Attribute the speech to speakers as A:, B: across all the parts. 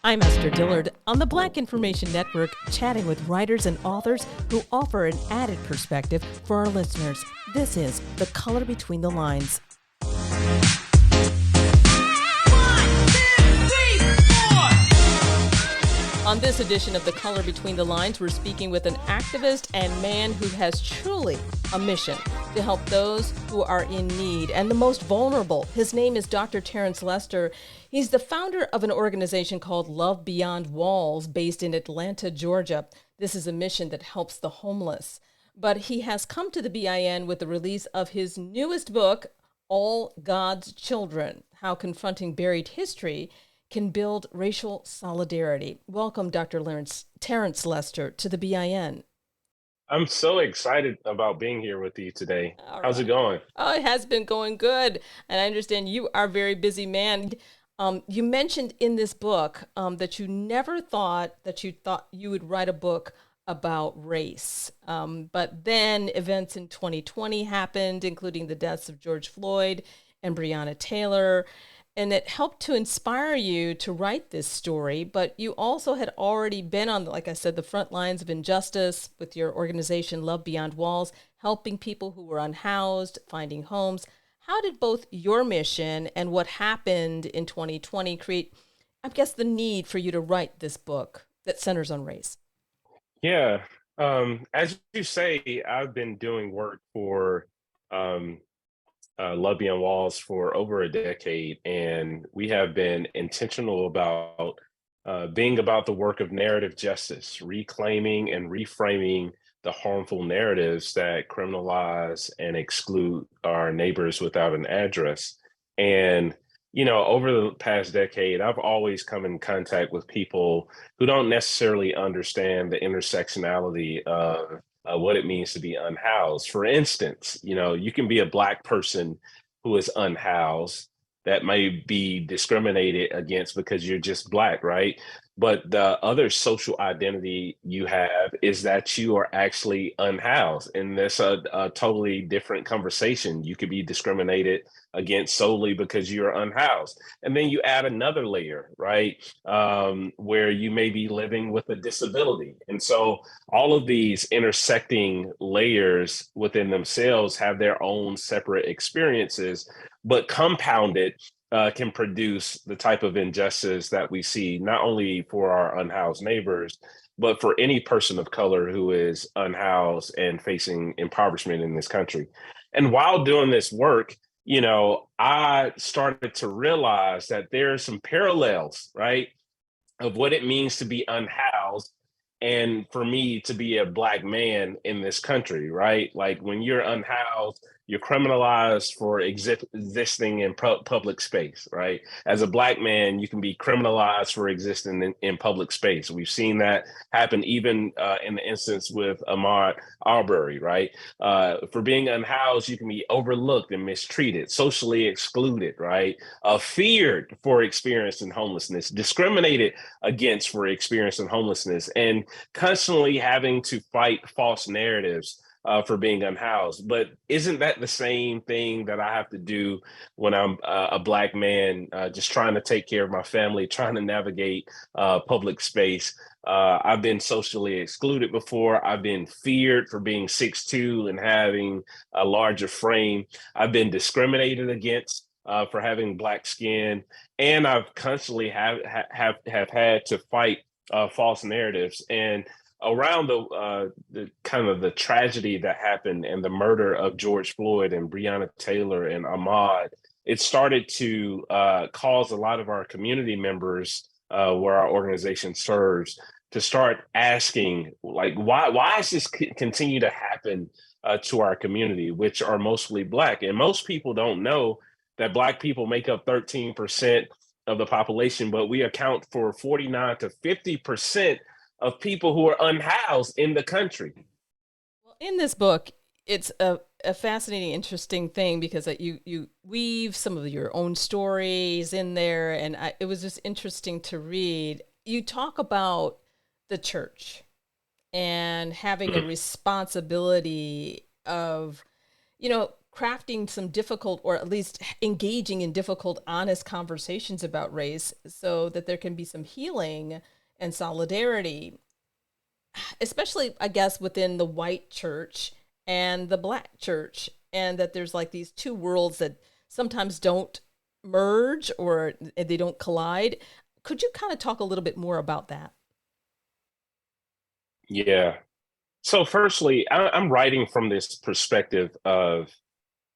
A: I'm Esther Dillard on the Black Information Network, chatting with writers and authors who offer an added perspective for our listeners. This is The Color Between the Lines. On this edition of The Color Between the Lines, we're speaking with an activist and man who has truly a mission to help those who are in need and the most vulnerable. His name is Dr. Terence Lester. He's the founder of an organization called Love Beyond Walls based in Atlanta, Georgia. This is a mission that helps the homeless. But he has come to the BIN with the release of his newest book, All God's Children: How Confronting Buried History Can Build Racial Solidarity. Welcome, Dr. Terence Lester, to the BIN.
B: I'm so excited about being here with you today.
A: All
B: How's it
A: right.
B: going?
A: Oh, it has been going good. And I understand you are a very busy man. You mentioned in this book that you never thought you would write a book about race. But then events in 2020 happened, including the deaths of George Floyd and Breonna Taylor. And it helped to inspire you to write this story. But you also had already been on, like I said, the front lines of injustice with your organization, Love Beyond Walls, helping people who were unhoused, finding homes. How did both your mission and what happened in 2020 create, I guess, the need for you to write this book that centers on race?
B: Yeah. As you say, I've been doing work for um, Love Beyond Walls for over a decade, and we have been intentional about being about the work of narrative justice, reclaiming and reframing the harmful narratives that criminalize and exclude our neighbors without an address. And, over the past decade, I've always come in contact with people who don't necessarily understand the intersectionality of what it means to be unhoused. For instance, you can be a Black person who is unhoused that may be discriminated against because you're just Black, right? But the other social identity you have is that you are actually unhoused. And that's a totally different conversation. You could be discriminated against solely because you're unhoused. And then you add another layer, right? Where you may be living with a disability. And so all of these intersecting layers within themselves have their own separate experiences, but compounded can produce the type of injustice that we see, not only for our unhoused neighbors, but for any person of color who is unhoused and facing impoverishment in this country. And while doing this work, I started to realize that there are some parallels, right, of what it means to be unhoused and for me to be a Black man in this country, right? Like when you're unhoused, you're criminalized for existing in public space, right? As a Black man, you can be criminalized for existing in public space. We've seen that happen even in the instance with Ahmaud Arbery, right? For being unhoused, you can be overlooked and mistreated, socially excluded, right? Feared for experiencing homelessness, discriminated against for experiencing homelessness, and constantly having to fight false narratives for being unhoused. But isn't that the same thing that I have to do when I'm a Black man just trying to take care of my family, trying to navigate public space? I've been socially excluded before. I've been feared for being 6'2" and having a larger frame. I've been discriminated against for having Black skin, and I've constantly have had to fight false narratives. And around the kind of the tragedy that happened and the murder of George Floyd and Breonna Taylor and Ahmaud, it started to cause a lot of our community members, where our organization serves, to start asking, like, why does this continue to happen to our community, which are mostly Black? And most people don't know that Black people make up 13% of the population, but we account for 49 to 50% of people who are unhoused in the country.
A: Well, in this book, it's a fascinating, interesting thing because you weave some of your own stories in there, and it was just interesting to read. You talk about the church and having a responsibility of, crafting some difficult, or at least engaging in difficult, honest conversations about race so that there can be some healing and solidarity, especially, I guess, within the white church and the black church, and that there's like these two worlds that sometimes don't merge or they don't collide. Could you kind of talk a little bit more about that?
B: Yeah. So, firstly, I'm writing from this perspective of,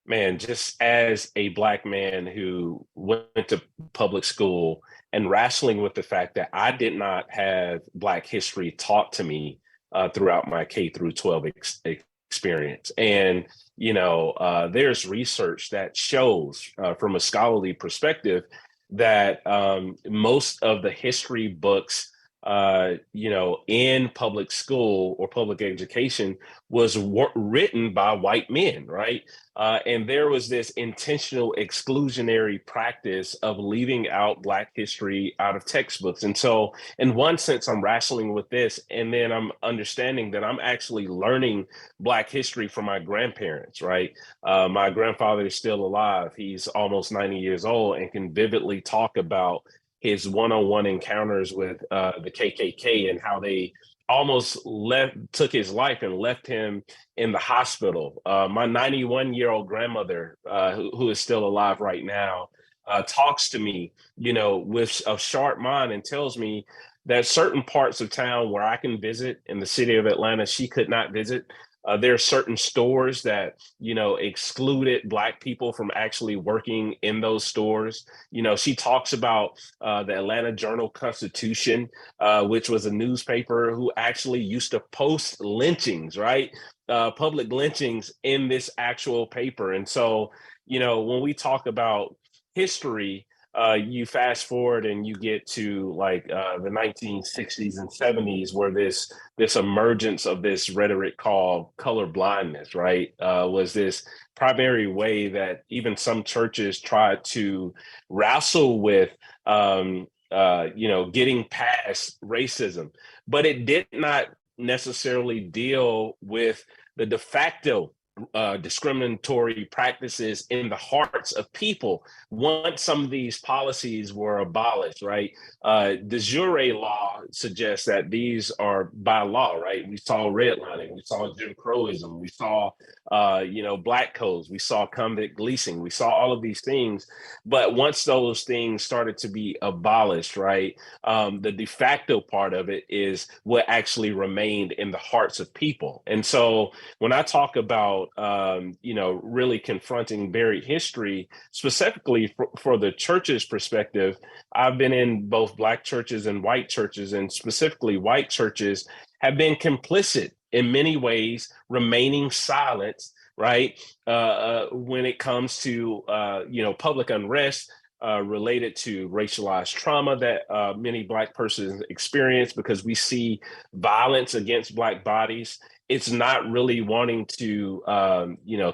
B: man, just as a Black man who went to public school and wrestling with the fact that I did not have Black history taught to me throughout my K through 12 experience. And, there's research that shows from a scholarly perspective that most of the history books in public school or public education was written by white men, right? And there was this intentional exclusionary practice of leaving out Black history out of textbooks. And so, in one sense, I'm wrestling with this, and then I'm understanding that I'm actually learning Black history from my grandparents, right? My grandfather is still alive. He's almost 90 years old and can vividly talk about his one-on-one encounters with the KKK and how they almost took his life and left him in the hospital. My 91-year-old grandmother, who is still alive right now, talks to me, with a sharp mind, and tells me that certain parts of town where I can visit in the city of Atlanta, she could not visit. There are certain stores that, excluded Black people from actually working in those stores. She talks about the Atlanta Journal-Constitution, which was a newspaper who actually used to post lynchings, right? Public lynchings in this actual paper. And so, when we talk about history, you fast forward and you get to like the 1960s and 70s, where this emergence of this rhetoric called color blindness, right, was this primary way that even some churches tried to wrestle with, getting past racism, but it did not necessarily deal with the de facto discriminatory practices in the hearts of people once some of these policies were abolished, right? De jure law suggests that these are by law, right? We saw redlining, we saw Jim Crowism, we saw, black codes, we saw convict leasing, we saw all of these things. But once those things started to be abolished, right, the de facto part of it is what actually remained in the hearts of people. And so when I talk about, really confronting buried history, specifically for the church's perspective, I've been in both Black churches and white churches, and specifically white churches have been complicit in many ways, remaining silent, right? When it comes to, public unrest, related to racialized trauma that many Black persons experience, because we see violence against Black bodies. It's not really wanting to,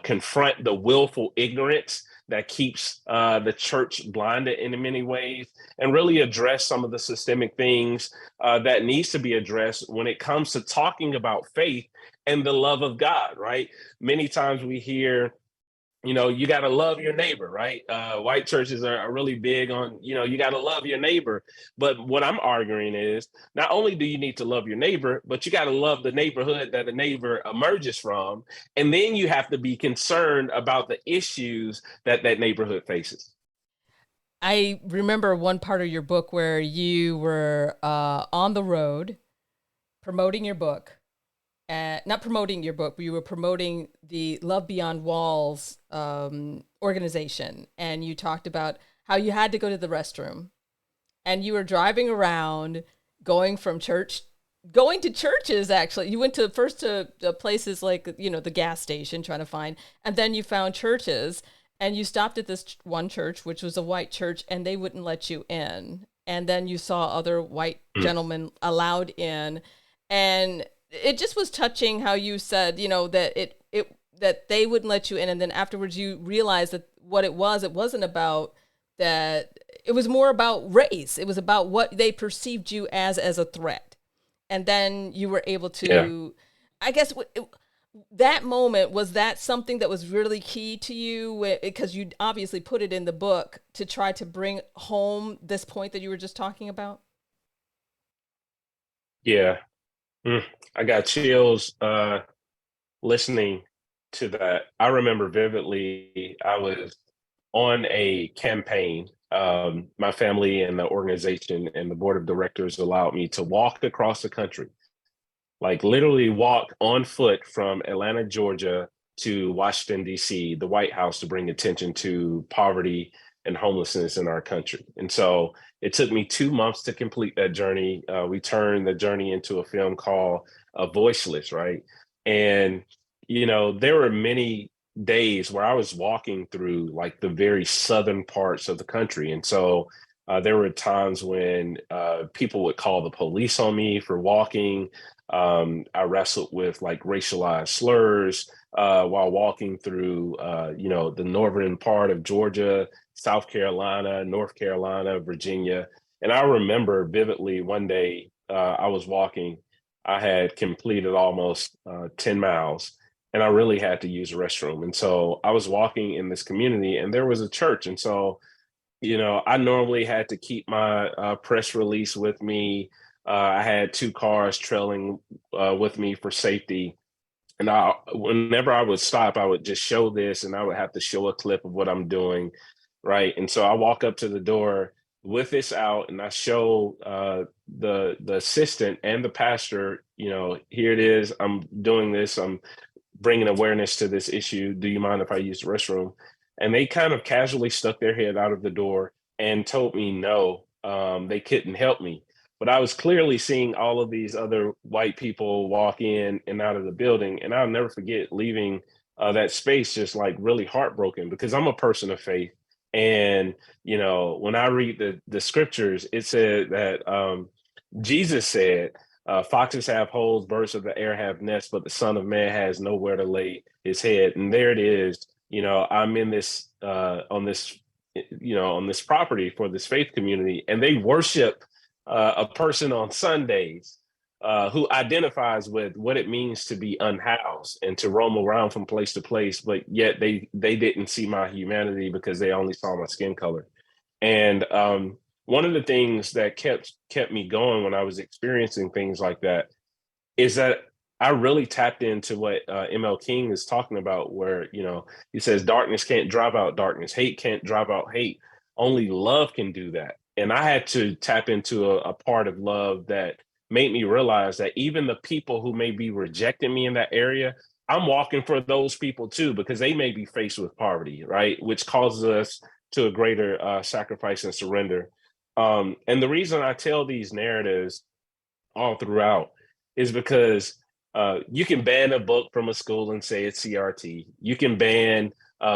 B: confront the willful ignorance that keeps the church blinded in many ways, and really address some of the systemic things that needs to be addressed when it comes to talking about faith and the love of God, right? Many times we hear, you got to love your neighbor, right? White churches are really big on, you got to love your neighbor. But what I'm arguing is, not only do you need to love your neighbor, but you got to love the neighborhood that the neighbor emerges from. And then you have to be concerned about the issues that that neighborhood faces.
A: I remember one part of your book where you were on the road promoting your book. Not promoting your book, but you were promoting the Love Beyond Walls organization. And you talked about how you had to go to the restroom. And you were driving around, going to churches, actually. You went to first to places like, the gas station, trying to find, and then you found churches. And you stopped at this one church, which was a white church, and they wouldn't let you in. And then you saw other white gentlemen allowed in. And it just was touching how you said, that that they wouldn't let you in, and then afterwards you realized that what it wasn't about that. It was more about race. It was about what they perceived you as a threat, and then you were able
B: Yeah.
A: to, I guess, that moment, was that something that was really key to you? Because you obviously put it in the book to try to bring home this point that you were just talking about.
B: Yeah. Mm. I got chills listening to that. I remember vividly, I was on a campaign. My family and the organization and the board of directors allowed me to walk across the country, like literally walk on foot from Atlanta, Georgia to Washington, D.C., the White House, to bring attention to poverty and homelessness in our country. And so it took me 2 months to complete that journey. We turned the journey into a film called Voiceless, right? And, there were many days where I was walking through like the very southern parts of the country. And so there were times when people would call the police on me for walking. I wrestled with like racialized slurs while walking through, the northern part of Georgia, South Carolina, North Carolina, Virginia. And I remember vividly one day I was walking. I had completed almost 10 miles and I really had to use a restroom. And so I was walking in this community and there was a church. And so I normally had to keep my press release with me. I had two cars trailing with me for safety. And whenever I would stop, I would just show this and I would have to show a clip of what I'm doing. Right. And so I walk up to the door with this out and I show the assistant and the pastor, here it is. I'm doing this. I'm bringing awareness to this issue. Do you mind if I use the restroom? And they kind of casually stuck their head out of the door and told me no, they couldn't help me. But I was clearly seeing all of these other white people walk in and out of the building. And I'll never forget leaving that space just like really heartbroken because I'm a person of faith. And, when I read the scriptures, it said that Jesus said, foxes have holes, birds of the air have nests, but the Son of Man has nowhere to lay his head. And there it is. I'm in this on this property for this faith community, and they worship a person on Sundays who identifies with what it means to be unhoused and to roam around from place to place, but yet they didn't see my humanity because they only saw my skin color. And one of the things that kept me going when I was experiencing things like that is that I really tapped into what ML King is talking about, where he says darkness can't drive out darkness, hate can't drive out hate, only love can do that. And I had to tap into a part of love that made me realize that even the people who may be rejecting me in that area, I'm walking for those people too, because they may be faced with poverty, right? Which causes us to a greater sacrifice and surrender. And the reason I tell these narratives all throughout is because you can ban a book from a school and say it's CRT. You can ban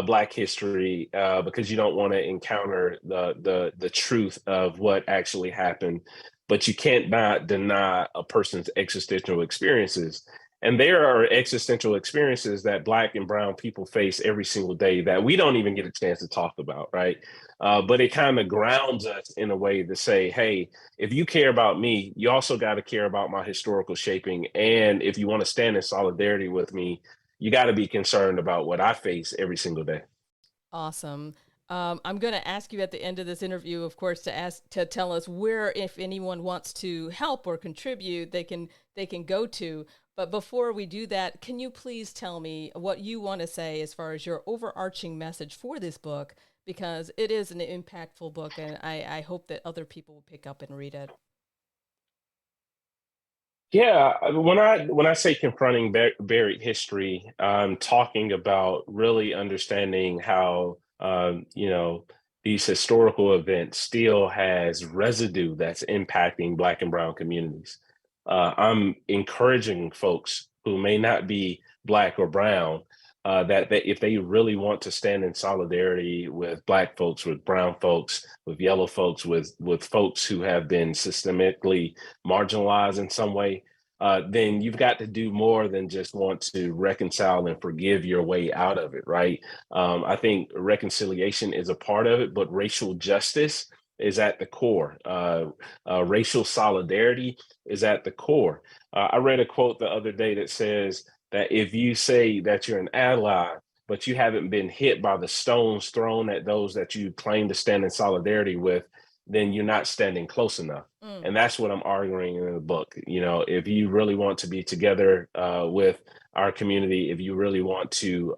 B: Black history because you don't want to encounter the truth of what actually happened, but you can't not deny a person's existential experiences. And there are existential experiences that Black and Brown people face every single day that we don't even get a chance to talk about, right? But it kind of grounds us in a way to say, hey, if you care about me, you also got to care about my historical shaping. And if you want to stand in solidarity with me, you got to be concerned about what I face every single day.
A: Awesome. I'm going to ask you at the end of this interview, of course, to tell us where, if anyone wants to help or contribute, they can go to. But before we do that, can you please tell me what you want to say as far as your overarching message for this book? Because it is an impactful book, and I hope that other people will pick up and read it.
B: Yeah, when I say confronting buried history, I'm talking about really understanding how these historical events still has residue that's impacting Black and Brown communities. I'm encouraging folks who may not be Black or Brown that if they really want to stand in solidarity with Black folks, with Brown folks, with yellow folks, with folks who have been systemically marginalized in some way, then you've got to do more than just want to reconcile and forgive your way out of it, right? I think reconciliation is a part of it, but racial justice is at the core. Racial solidarity is at the core. I read a quote the other day that says, that if you say that you're an ally, but you haven't been hit by the stones thrown at those that you claim to stand in solidarity with, then you're not standing close enough.
A: Mm.
B: And that's what I'm arguing in the book. You know, if you really want to be together with our community, if you really want to,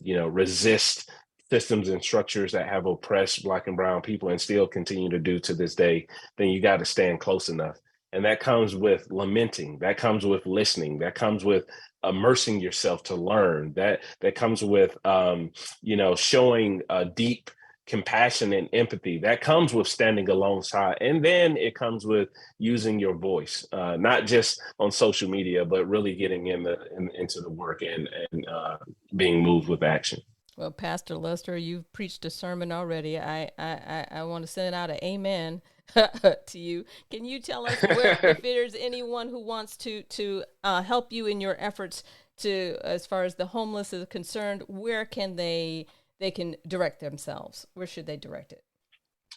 B: resist systems and structures that have oppressed Black and brown people and still continue to do to this day, then you got to stand close enough. And that comes with lamenting, that comes with listening, that comes with immersing yourself to learn, that comes with showing deep compassion and empathy, that comes with standing alongside, and then it comes with using your voice, not just on social media, but really getting into the work and being moved with action.
A: Well, Pastor Lester, you've preached a sermon already. I want to send out an amen to you. Can you tell us where, if there's anyone who wants to help you in your efforts to, as far as the homeless is concerned, where can they can direct themselves? Where should they direct it?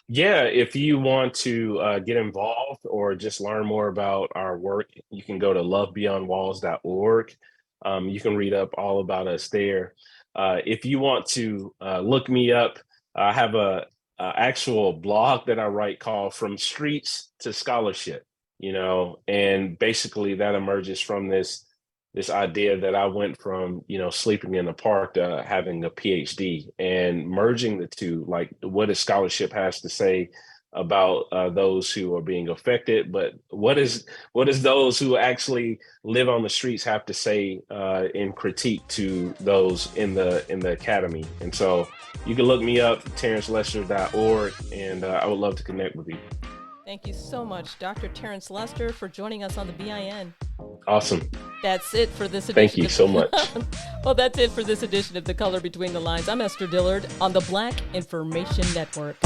B: Yeah, if you want to get involved or just learn more about our work, you can go to lovebeyondwalls.org. You can read up all about us there. If you want to look me up, I have a actual blog that I write called From Streets to Scholarship, and basically that emerges from this idea that I went from, sleeping in the park to having a PhD, and merging the two, like what does scholarship has to say about those who are being affected, but what is those who actually live on the streets have to say in critique to those in the academy. And so you can look me up, terencelester.org, and I would love to connect with you.
A: Thank you so much, Dr. Terence Lester, for joining us on the BIN.
B: Awesome.
A: That's it for this edition.
B: Thank you so much.
A: Well, that's it for this edition of The Color Between the Lines. I'm Esther Dillard on the Black Information Network.